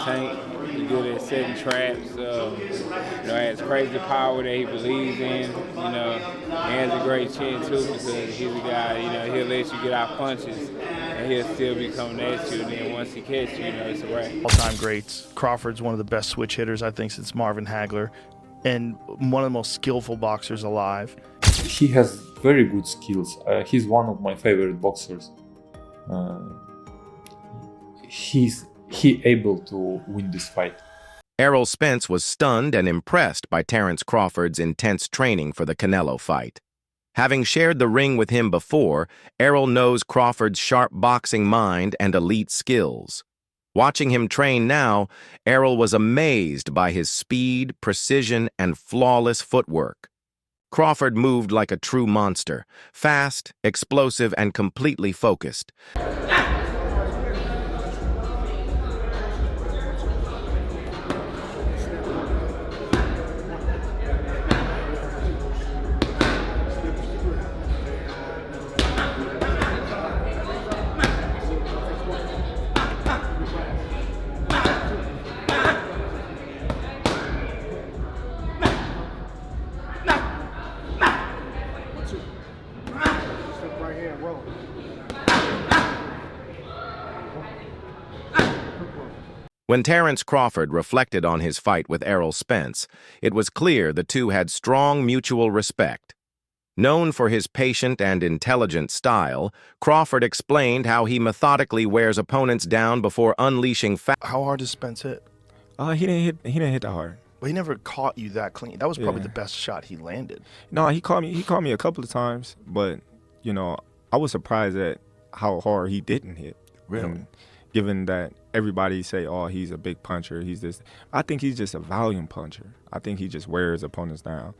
tank. He's good at setting traps. Has crazy power that he believes in. He has a great chin too because he's a guy. He'll let you get out punches, and he'll still be coming at you. And then once he catches you, it's a wrap. All-time greats. Crawford's one of the best switch hitters, I think, since Marvin Hagler, and one of the most skillful boxers alive. He has very good skills. He's one of my favorite boxers. He able to win this fight. Errol Spence was stunned and impressed by Terence Crawford's intense training for the Canelo fight. Having shared the ring with him before, Errol knows Crawford's sharp boxing mind and elite skills. Watching him train now, Errol was amazed by his speed, precision, and flawless footwork. Crawford moved like a true monster, fast, explosive, and completely focused. When Terence Crawford reflected on his fight with Errol Spence, it was clear the two had strong mutual respect. Known for his patient and intelligent style, Crawford explained how he methodically wears opponents down before unleashing How hard does Spence hit? He didn't hit that hard. But he never caught you that clean. That was probably the best shot he landed. No, he caught me a couple of times, but I was surprised at how hard he didn't hit. Really? And given that everybody say, oh, he's a big puncher, he's this. I think he's just a volume puncher. I think he just wears opponents down,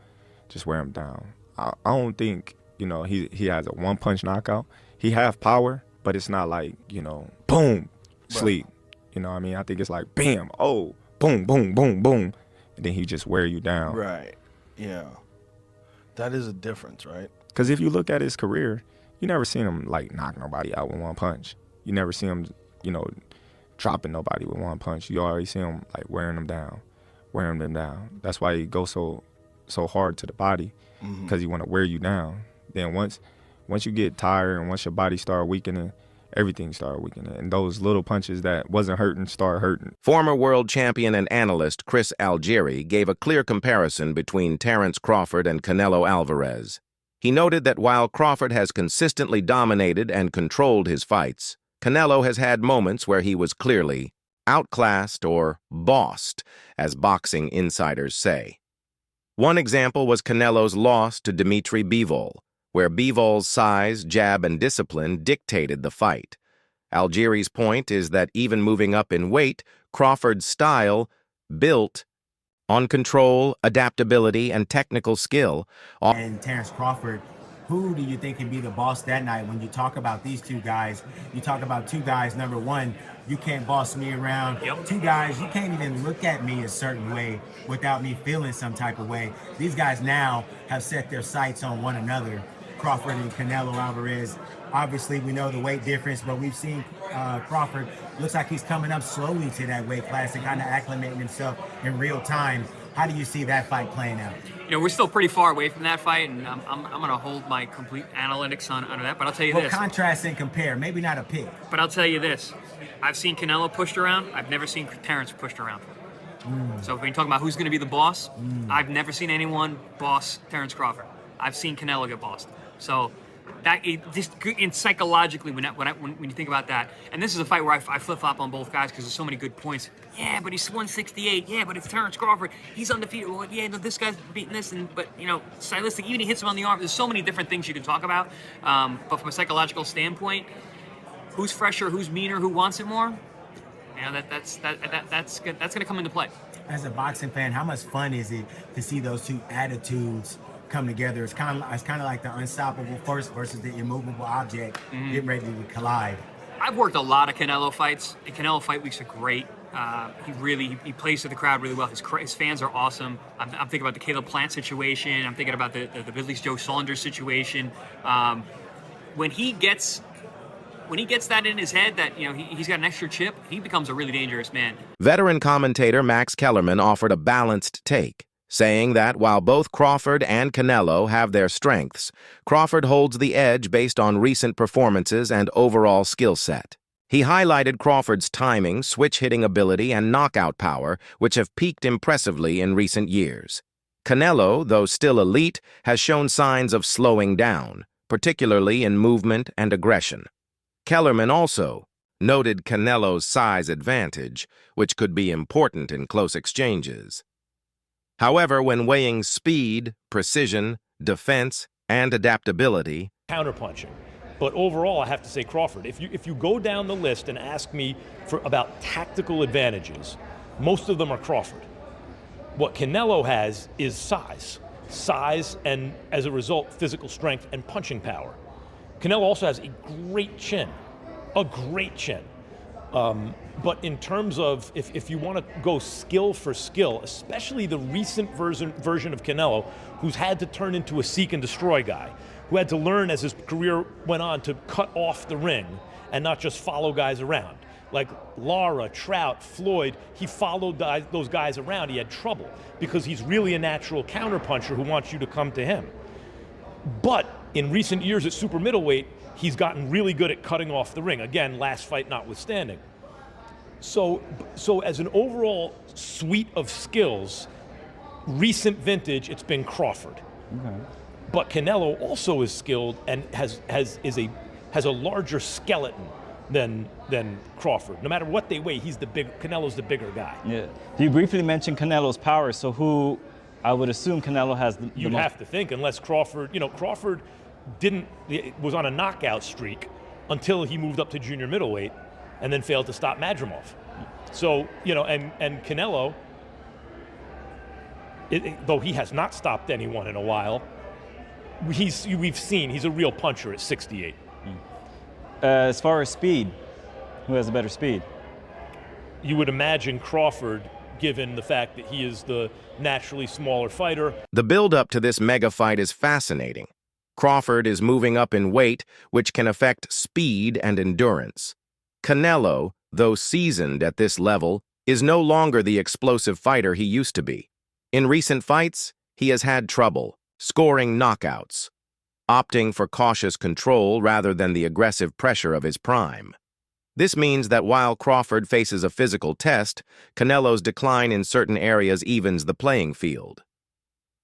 just wear them down. I don't think, he has a one-punch knockout. He have power, but it's not like, boom, sleep. You know what I mean? I think it's like, bam, oh, boom, boom, boom, boom. And then he just wear you down. Right, yeah. That is a difference, right? Because if you look at his career, you never seen him, knock nobody out with one punch. You never see him, dropping nobody with one punch. You already see him, wearing them down. That's why he goes so hard to the body, because he want to wear you down. Then once you get tired and once your body start weakening, everything started weakening. And those little punches that wasn't hurting start hurting. Former world champion and analyst Chris Algieri gave a clear comparison between Terence Crawford and Canelo Alvarez. He noted that while Crawford has consistently dominated and controlled his fights, Canelo has had moments where he was clearly outclassed or bossed, as boxing insiders say. One example was Canelo's loss to Dimitri Bivol, where Bivol's size, jab, and discipline dictated the fight. Algieri's point is that even moving up in weight, Crawford's style, built on control, adaptability, and technical skill. And Terence Crawford, who do you think can be the boss that night? When you talk about these two guys, you talk about two guys, number one, you can't boss me around. Yep. Two guys, you can't even look at me a certain way without me feeling some type of way. These guys now have set their sights on one another, Crawford and Canelo Alvarez. Obviously, we know the weight difference, but we've seen Crawford, looks like he's coming up slowly to that weight class and kind of acclimating himself in real time. How do you see that fight playing out? We're still pretty far away from that fight, and I'm going to hold my complete analytics on that. But I'll tell you this. Well, contrast and compare. Maybe not a pick. But I'll tell you this. I've seen Canelo pushed around. I've never seen Terence pushed around. So if we're talking about who's going to be the boss, I've never seen anyone boss Terence Crawford. I've seen Canelo get bossed. So that just psychologically, when you think about that, and this is a fight where I flip-flop on both guys because there's so many good points. Yeah, but he's 168. Yeah, but it's Terence Crawford. He's undefeated. Well, yeah, no, this guy's beating this, but stylistic. Even he hits him on the arm. There's so many different things you can talk about. But from a psychological standpoint, who's fresher, who's meaner, who wants it more? That's going to come into play. As a boxing fan, how much fun is it to see those two attitudes come together? It's kind of like the unstoppable force versus the immovable object getting ready to collide. I've worked a lot of Canelo fights. The Canelo fight weeks are great. He plays to the crowd really well. His fans are awesome. I'm thinking about the Caleb Plant situation. I'm thinking about the Billy's Joe Saunders situation. When he gets when he gets that in his head that, you know, he's got an extra chip, he becomes a really dangerous man. Veteran commentator Max Kellerman offered a balanced take, saying that while both Crawford and Canelo have their strengths, Crawford holds the edge based on recent performances and overall skill set. He highlighted Crawford's timing, switch-hitting ability, and knockout power, which have peaked impressively in recent years. Canelo, though still elite, has shown signs of slowing down, particularly in movement and aggression. Kellerman also noted Canelo's size advantage, which could be important in close exchanges. However, when weighing speed, precision, defense, and adaptability, counterpunching. But overall, I have to say Crawford. If you go down the list and ask me about tactical advantages, most of them are Crawford. What Canelo has is size, and as a result, physical strength and punching power. Canelo also has a great chin. But in terms of, if you want to go skill for skill, especially the recent version of Canelo, who's had to turn into a seek and destroy guy, who had to learn as his career went on to cut off the ring and not just follow guys around. Like Lara, Trout, Floyd, he followed those guys around. He had trouble because he's really a natural counterpuncher who wants you to come to him. But in recent years at super middleweight, he's gotten really good at cutting off the ring. Again, last fight notwithstanding. So as an overall suite of skills, recent vintage, it's been Crawford. Okay. But Canelo also is skilled and has a larger skeleton than Crawford. No matter what they weigh, Canelo's the bigger guy. Yeah. You briefly mentioned Canelo's power, so who I would assume Canelo has the You'd have to think, unless Crawford, Crawford was on a knockout streak until he moved up to junior middleweight and then failed to stop Madrimov. So, and Canelo, though he has not stopped anyone in a while, we've seen he's a real puncher at 68. As far as speed, who has a better speed? You would imagine Crawford, given the fact that he is the naturally smaller fighter. The build-up to this mega fight is fascinating. Crawford is moving up in weight, which can affect speed and endurance. Canelo, though seasoned at this level, is no longer the explosive fighter he used to be. In recent fights, he has had trouble scoring knockouts, opting for cautious control rather than the aggressive pressure of his prime. This means that while Crawford faces a physical test, Canelo's decline in certain areas evens the playing field.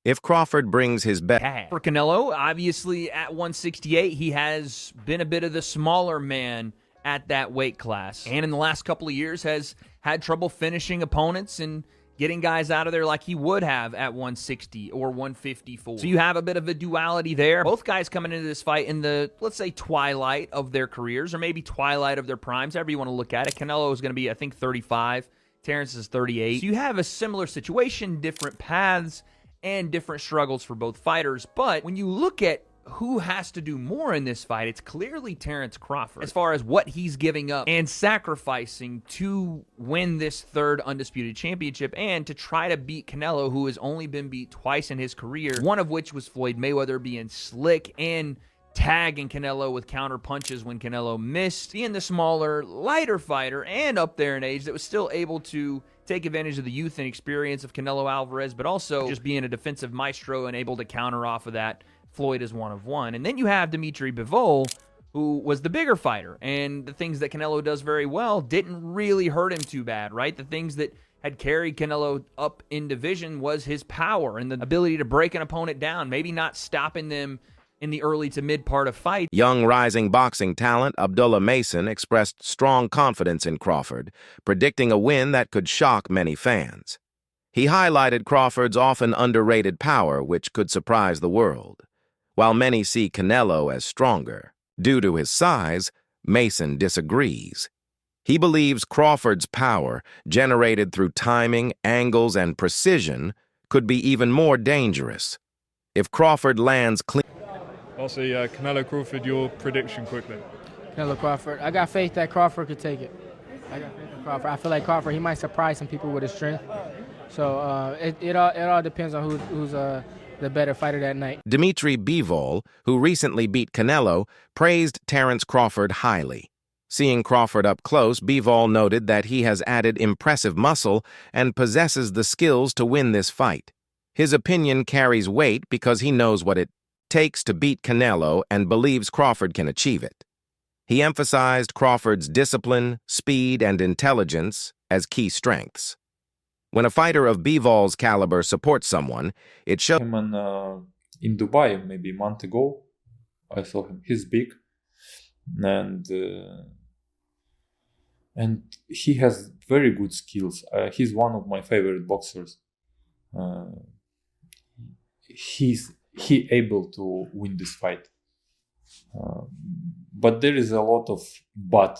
If Crawford brings his best... For Canelo, obviously at 168, he has been a bit of the smaller man at that weight class. And in the last couple of years has had trouble finishing opponents and getting guys out of there like he would have at 160 or 154. So you have a bit of a duality there. Both guys coming into this fight in the, let's say, twilight of their careers, or maybe twilight of their primes, however you want to look at it. Canelo is going to be, I think, 35. Terence is 38. So you have a similar situation, different paths, and different struggles for both fighters. But when you look at who has to do more in this fight, it's clearly Terence Crawford as far as what he's giving up and sacrificing to win this third undisputed championship and to try to beat Canelo, who has only been beat twice in his career, one of which was Floyd Mayweather being slick and tagging Canelo with counter punches when Canelo missed, being the smaller, lighter fighter and up there in age that was still able to take advantage of the youth and experience of Canelo Alvarez, but also just being a defensive maestro and able to counter off of that. Floyd is one of one. And then you have Dimitri Bivol, who was the bigger fighter. And the things that Canelo does very well didn't really hurt him too bad, right? The things that had carried Canelo up in division was his power and the ability to break an opponent down, maybe not stopping them in the early to mid part of fight. Young rising boxing talent Abdullah Mason expressed strong confidence in Crawford, predicting a win that could shock many fans. He highlighted Crawford's often underrated power, which could surprise the world. While many see Canelo as stronger, due to his size, Mason disagrees. He believes Crawford's power, generated through timing, angles, and precision, could be even more dangerous. If Crawford lands clean... Also, Canelo Crawford, your prediction quickly. Canelo Crawford. I got faith that Crawford could take it. I got faith in Crawford. I feel like Crawford, he might surprise some people with his strength. So it all depends on who's the better fighter that night. Dimitri Bivol, who recently beat Canelo, praised Terence Crawford highly. Seeing Crawford up close, Bivol noted that he has added impressive muscle and possesses the skills to win this fight. His opinion carries weight because he knows what it takes to beat Canelo and believes Crawford can achieve it. He emphasized Crawford's discipline, speed, and intelligence as key strengths. When a fighter of Bivol's caliber supports someone, it shows him in Dubai maybe a month ago. I saw him. He's big, and he has very good skills. He's one of my favorite boxers. He able to win this fight. But there is a lot of but,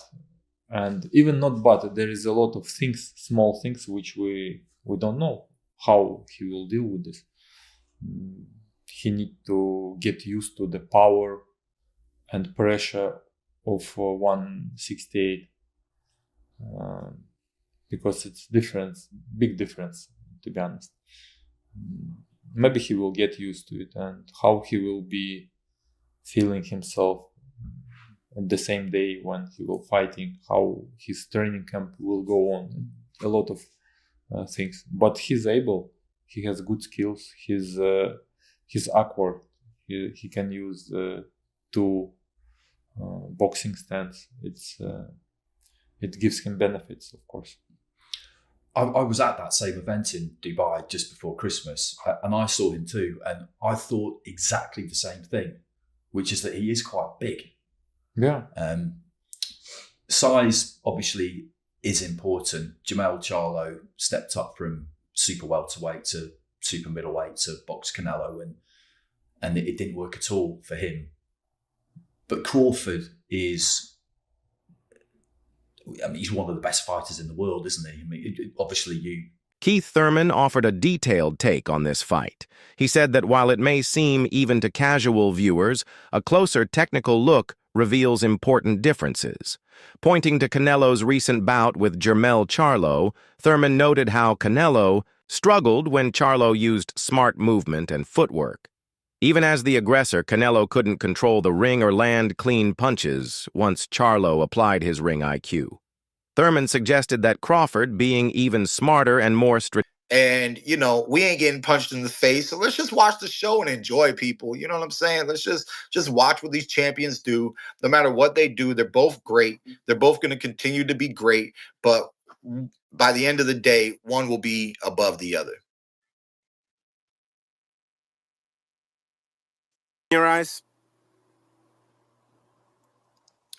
and even not but, there is a lot of things, small things, which we don't know how he will deal with this. He need to get used to the power and pressure of 168 because it's big difference, to be honest. Maybe he will get used to it, and how he will be feeling himself at the same day when he will fighting, how his training camp will go on, a lot of things. But he's able. He has good skills. He's awkward. He can use two boxing stance. It gives him benefits, of course. I was at that same event in Dubai just before Christmas, and I saw him too, and I thought exactly the same thing, which is that he is quite big. Yeah. Size obviously is important. Jermell Charlo stepped up from super welterweight to super middleweight to box Canelo, and it didn't work at all for him. But Crawford is, I mean, he's one of the best fighters in the world, isn't he? I mean, obviously Keith Thurman offered a detailed take on this fight. He said that while it may seem even to casual viewers, a closer technical look reveals important differences. Pointing to Canelo's recent bout with Jermell Charlo, Thurman noted how Canelo struggled when Charlo used smart movement and footwork. Even as the aggressor, Canelo couldn't control the ring or land clean punches once Charlo applied his ring IQ. Thurman suggested that Crawford, being even smarter and more strategic, and, you know, we ain't getting punched in the face. So let's just watch the show and enjoy, people. You know what I'm saying? Let's just watch what these champions do. No matter what they do, they're both great. They're both going to continue to be great. But by the end of the day, one will be above the other. Your eyes?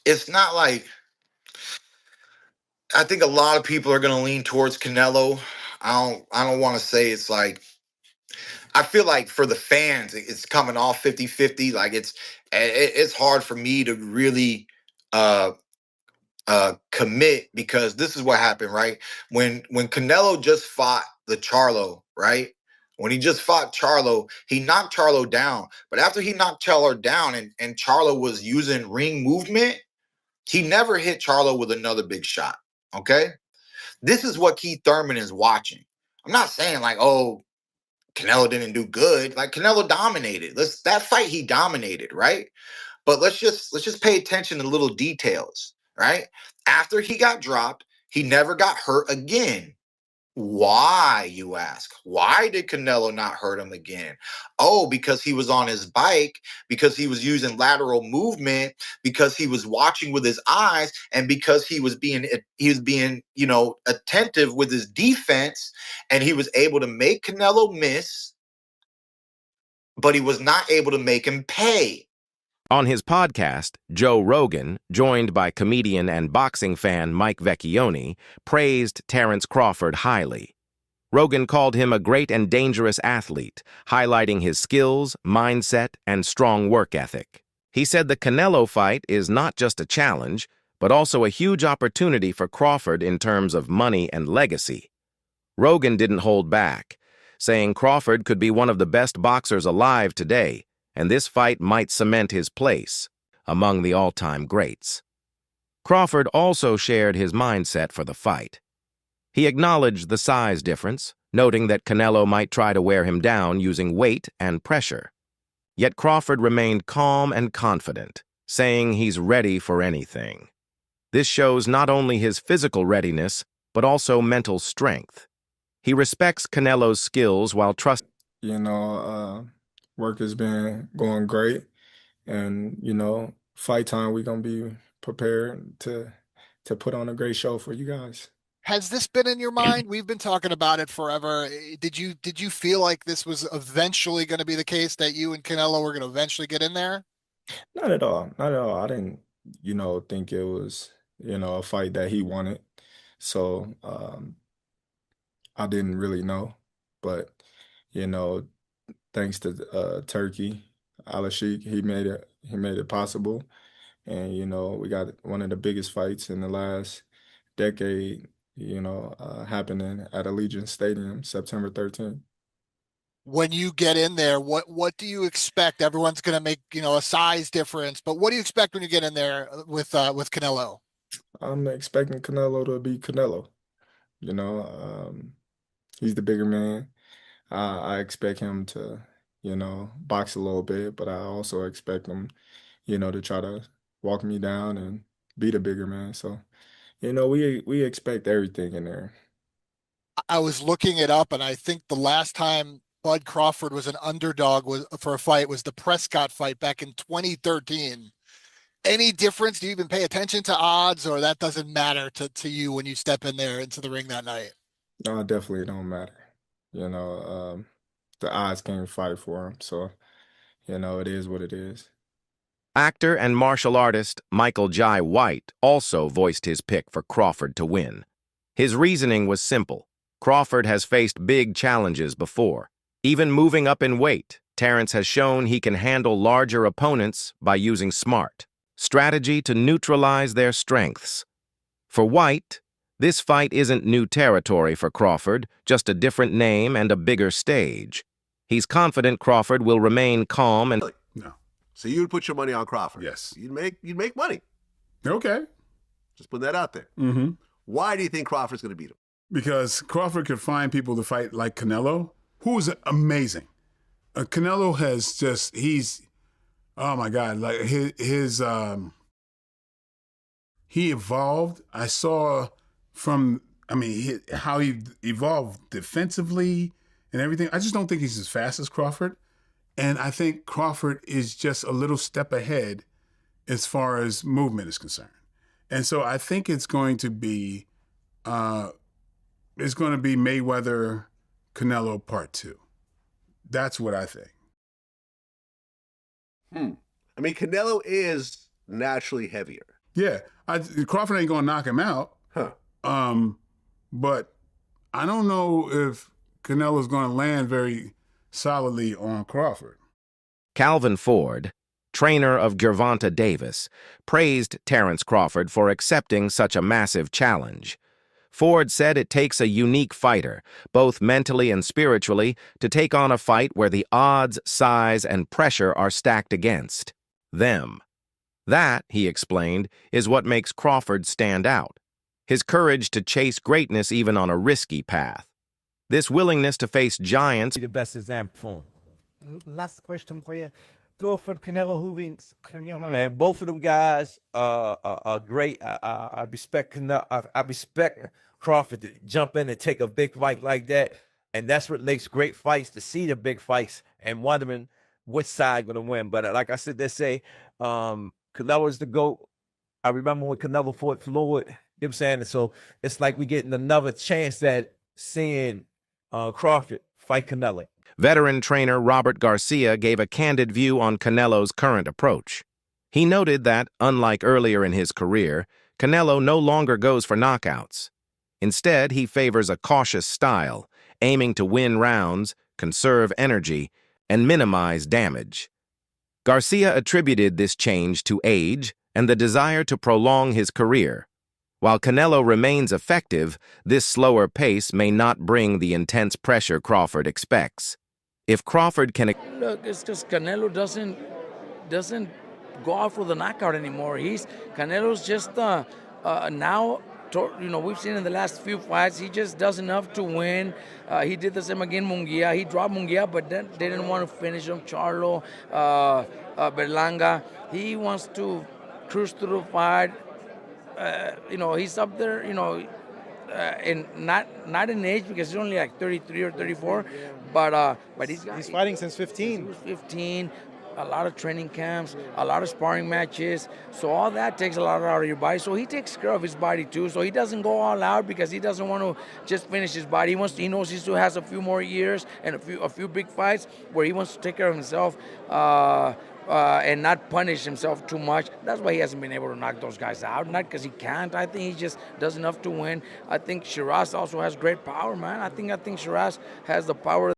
It's not like, I think a lot of people are going to lean towards Canelo. I don't want to say it's like, I feel like for the fans, it's coming off 50-50. Like it's hard for me to really commit, because this is what happened, right? When Canelo just fought the Charlo, right? When he just fought Charlo, he knocked Charlo down. But after he knocked Charlo down and Charlo was using ring movement, he never hit Charlo with another big shot, okay? This is what Keith Thurman is watching. I'm not saying like, oh, Canelo didn't do good. Like, Canelo dominated. That fight he dominated, right? But let's just pay attention to little details, right? After he got dropped, he never got hurt again. Why, you ask? Why did Canelo not hurt him again? Oh, because he was on his bike, because he was using lateral movement, because he was watching with his eyes, and because he was being, you know, attentive with his defense, and he was able to make Canelo miss, but he was not able to make him pay. On his podcast, Joe Rogan, joined by comedian and boxing fan Mike Vecchione, praised Terence Crawford highly. Rogan called him a great and dangerous athlete, highlighting his skills, mindset, and strong work ethic. He said the Canelo fight is not just a challenge, but also a huge opportunity for Crawford in terms of money and legacy. Rogan didn't hold back, saying Crawford could be one of the best boxers alive today, and this fight might cement his place among the all-time greats. Crawford also shared his mindset for the fight. He acknowledged the size difference, noting that Canelo might try to wear him down using weight and pressure. Yet Crawford remained calm and confident, saying he's ready for anything. This shows not only his physical readiness, but also mental strength. He respects Canelo's skills while trusting. Work has been going great, and fight time we're gonna be prepared to put on a great show for you guys. Has this been in your mind? We've been talking about it forever. Did you feel like this was eventually going to be the case, that you and Canelo were going to eventually get in there? Not at all. Not at all. I didn't, think it was, a fight that he wanted. So I didn't really know. But, thanks to Turkey, Alashik, he made it possible. And, we got one of the biggest fights in the last decade, happening at Allegiant Stadium, September 13th. When you get in there, what do you expect? Everyone's going to make, a size difference, but what do you expect when you get in there with Canelo? I'm expecting Canelo to be Canelo. He's the bigger man. I expect him to, box a little bit, but I also expect him, to try to walk me down and be the bigger man. So, we expect everything in there. I was looking it up, and I think the last time Bud Crawford was an underdog for a fight was the Prescott fight back in 2013. Any difference? Do you even pay attention to odds, or that doesn't matter to you when you step in there into the ring that night? No, it definitely don't matter. The odds can't fight for him. So, it is what it is. Actor and martial artist Michael Jai White also voiced his pick for Crawford to win. His reasoning was simple. Crawford has faced big challenges before. Even moving up in weight, Terence has shown he can handle larger opponents by using smart strategy to neutralize their strengths. For White, this fight isn't new territory for Crawford, just a different name and a bigger stage. He's confident Crawford will remain calm and... No. So you would put your money on Crawford? Yes. You'd make money. Okay. Just put that out there. Mm-hmm. Why do you think Crawford's going to beat him? Because Crawford could find people to fight like Canelo, who's amazing. Canelo has just, oh my God, like he evolved. I saw how he evolved defensively and everything. I just don't think he's as fast as Crawford. And I think Crawford is just a little step ahead as far as movement is concerned. And so I think it's going to be Mayweather Canelo Part 2. That's what I think. I mean, Canelo is naturally heavier. Yeah, Crawford ain't gonna knock him out. Huh. But I don't know if Canelo's gonna land very solidly on Crawford. Calvin Ford, trainer of Gervonta Davis, praised Terence Crawford for accepting such a massive challenge. Ford said it takes a unique fighter, both mentally and spiritually, to take on a fight where the odds, size, and pressure are stacked against them. That, he explained, is what makes Crawford stand out. His courage to chase greatness even on a risky path. This willingness to face giants... The best example for him. Last question for you. Crawford, Canelo, who wins? Man, both of them guys are great. I respect Canelo. I respect Crawford to jump in and take a big fight like that, and that's what makes great fights, to see the big fights and wondering which side going to win. But like I said, they say Canelo's the GOAT. I remember when Canelo fought Floyd. You know what I'm saying? And so it's like we're getting another chance at seeing Crawford fight Canelo. Veteran trainer Robert Garcia gave a candid view on Canelo's current approach. He noted that, unlike earlier in his career, Canelo no longer goes for knockouts. Instead, he favors a cautious style, aiming to win rounds, conserve energy, and minimize damage. Garcia attributed this change to age and the desire to prolong his career. While Canelo remains effective, this slower pace may not bring the intense pressure Crawford expects. If Crawford can... Look, it's because Canelo doesn't go out for the knockout anymore. Canelo's just now, we've seen in the last few fights, he just does enough to win. He did the same again, Munguia. He dropped Munguia, but then they didn't want to finish him. Charlo, Berlanga. He wants to cruise through the fight, he's up there, and not in age because he's only like 33 or 34, but he's fighting since 15. He was 15. A lot of training camps, a lot of sparring matches. So all that takes a lot out of your body. So he takes care of his body too. So he doesn't go all out because he doesn't want to just finish his body. He knows he still has a few more years and a few big fights where he wants to take care of himself. And not punish himself too much. That's why he hasn't been able to knock those guys out. Not because he can't. I think he just does enough to win. I think Shiraz also has great power, man. I think Shiraz has the power